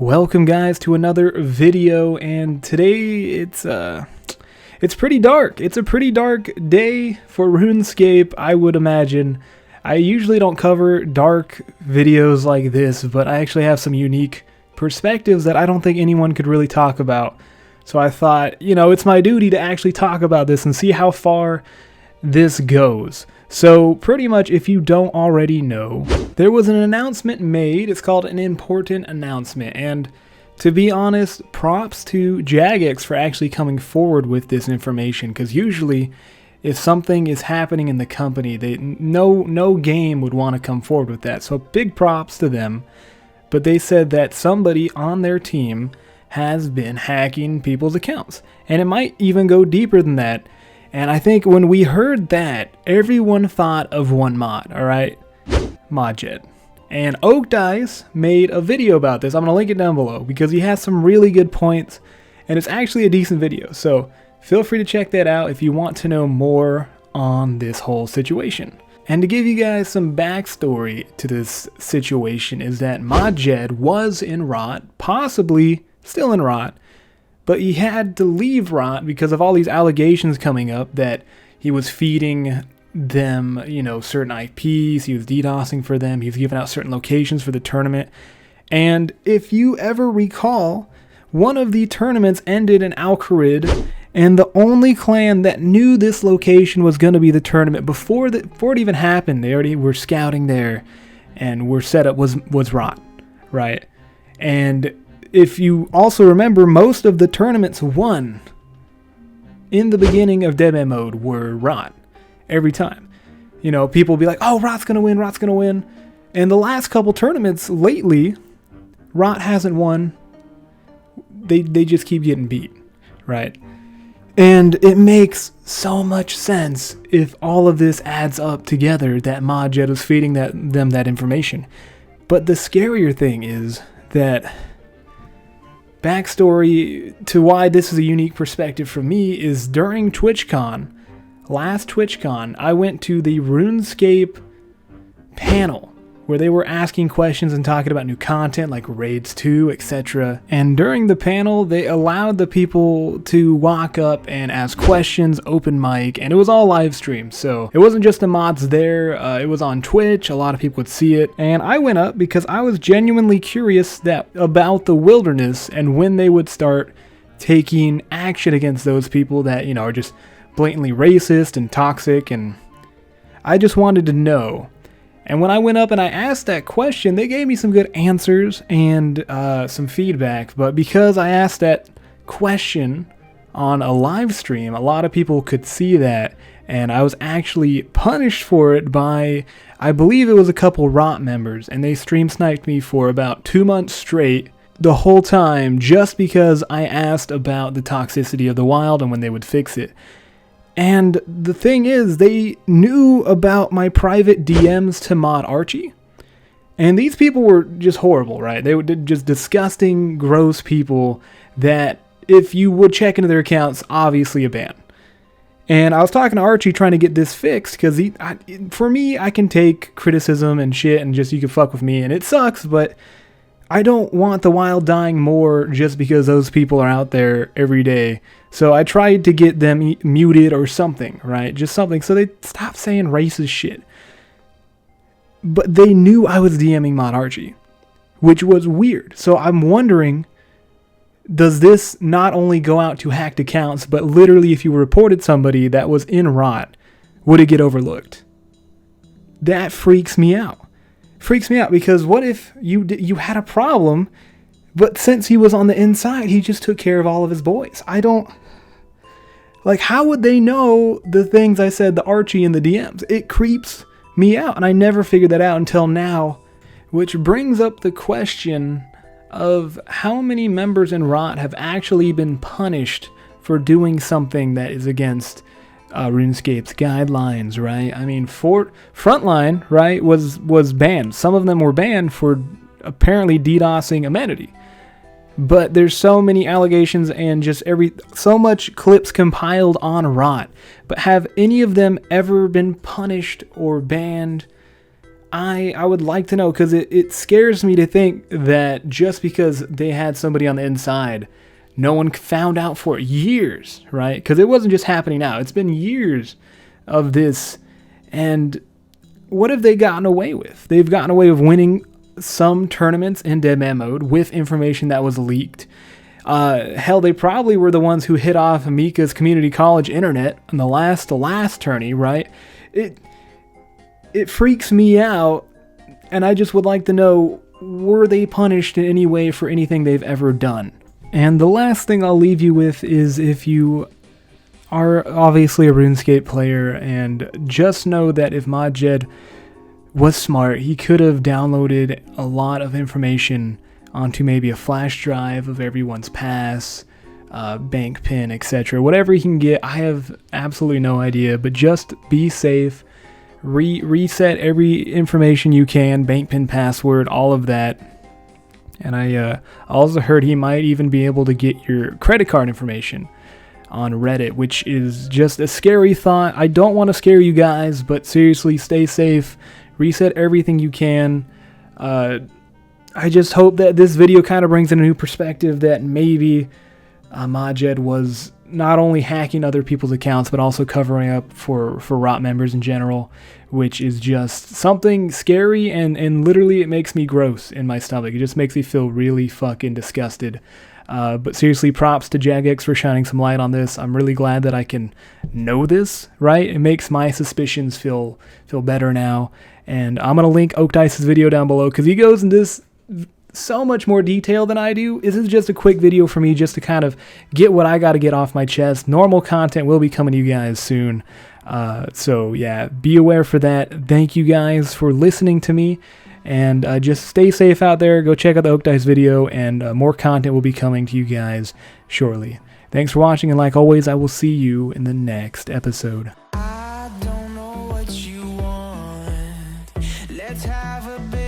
Welcome guys to another video, and today it's pretty dark. It's a pretty dark day for RuneScape, I would imagine. I usually don't cover dark videos like this, but I actually have some unique perspectives that I don't think anyone could really talk about. So I thought, it's my duty to actually talk about this and see how far this goes. So pretty much, if you don't already know, there was an announcement made. It's called an important announcement, and to be honest, props to Jagex for actually coming forward with this information, because usually if something is happening in the company, no game would want to come forward with that. So big props to them. But they said that somebody on their team has been hacking people's accounts, and it might even go deeper than that. And I think when we heard that, everyone thought of one mod, alright? ModJed. And Oak Dice made a video about this. I'm going to link it down below because he has some really good points, and it's actually a decent video. So feel free to check that out if you want to know more on this whole situation. And to give you guys some backstory to this situation is that ModJed was in Rot, possibly still in Rot, but he had to leave Rot because of all these allegations coming up that he was feeding them, certain IPs, he was DDoSing for them, he was giving out certain locations for the tournament. And if you ever recall, one of the tournaments ended in Al-Kharid, and the only clan that knew this location was going to be the tournament before it even happened, they already were scouting there and were set up was Rot, right? And if you also remember, most of the tournaments won in the beginning of deadman mode were Rot. Every time. People will be like, oh, Rot's going to win, Rot's going to win. And the last couple tournaments lately, Rot hasn't won. They just keep getting beat, right? And it makes so much sense if all of this adds up together that ModJed is feeding them that information. But the scarier thing is that backstory to why this is a unique perspective for me is during TwitchCon, last TwitchCon, I went to the Runescape panel where they were asking questions and talking about new content like Raids 2, etc. And during the panel, they allowed the people to walk up and ask questions, open mic, and it was all live streamed. So it wasn't just the mods there, it was on Twitch, a lot of people would see it. And I went up because I was genuinely curious about the wilderness and when they would start taking action against those people that, are just blatantly racist and toxic, and I just wanted to know. And when I went up and I asked that question, they gave me some good answers and some feedback. But because I asked that question on a live stream, a lot of people could see that. And I was actually punished for it by, I believe it was a couple Rot members. And they stream sniped me for about 2 months straight the whole time just because I asked about the toxicity of the wild and when they would fix it. And the thing is, they knew about my private DMs to Mod Archie. And these people were just horrible, right? They were just disgusting, gross people that if you would check into their accounts, obviously a ban. And I was talking to Archie trying to get this fixed because for me, I can take criticism and shit and just you can fuck with me and it sucks, but I don't want the wild dying more just because those people are out there every day. So I tried to get them muted or something, right? Just something so they stop saying racist shit. But they knew I was DMing Mod Archie, which was weird. So I'm wondering, does this not only go out to hacked accounts, but literally if you reported somebody that was in Rot, would it get overlooked? That freaks me out. Freaks me out because what if you had a problem, but since he was on the inside, he just took care of all of his boys? How would they know the things I said to Archie in the DMs? It creeps me out, and I never figured that out until now, which brings up the question of how many members in Rot have actually been punished for doing something that is against RuneScape's guidelines, right? I mean, Frontline, right, was banned. Some of them were banned for apparently DDoSing amenity. But there's so many allegations and just so much clips compiled on Rot. But have any of them ever been punished or banned? I would like to know, because it scares me to think that just because they had somebody on the inside, no one found out for years, right? Because it wasn't just happening now. It's been years of this. And what have they gotten away with? They've gotten away with winning some tournaments in deadman mode with information that was leaked. Hell, they probably were the ones who hit off Mika's community college internet in the last tourney, right? It freaks me out, and I just would like to know, were they punished in any way for anything they've ever done? And the last thing I'll leave you with is, if you are obviously a RuneScape player, and just know that if ModJed was smart, he could have downloaded a lot of information onto maybe a flash drive of everyone's pass, bank pin, etc. Whatever he can get, I have absolutely no idea, but just be safe. Reset every information you can, bank pin, password, all of that. And I also heard he might even be able to get your credit card information on Reddit, which is just a scary thought. I don't want to scare you guys, but seriously, stay safe. Reset everything you can. I just hope that this video kind of brings in a new perspective, that maybe ModJed was not only hacking other people's accounts, but also covering up for ROT members in general, which is just something scary, and literally it makes me gross in my stomach. It just makes me feel really fucking disgusted. But seriously, props to Jagex for shining some light on this. I'm really glad that I can know this, right? It makes my suspicions feel better now. And I'm going to link Oak Dice's video down below, because he goes into this so much more detail than I do. This is just a quick video for me, just to kind of get what I got to get off my chest. Normal content will be coming to you guys soon. So yeah, be aware for that. Thank you guys for listening to me, and just stay safe out there. Go check out the Oak Dice video, and more content will be coming to you guys shortly. Thanks for watching, and like always, I will see you in the next episode. I don't know what you want. Let's have a bit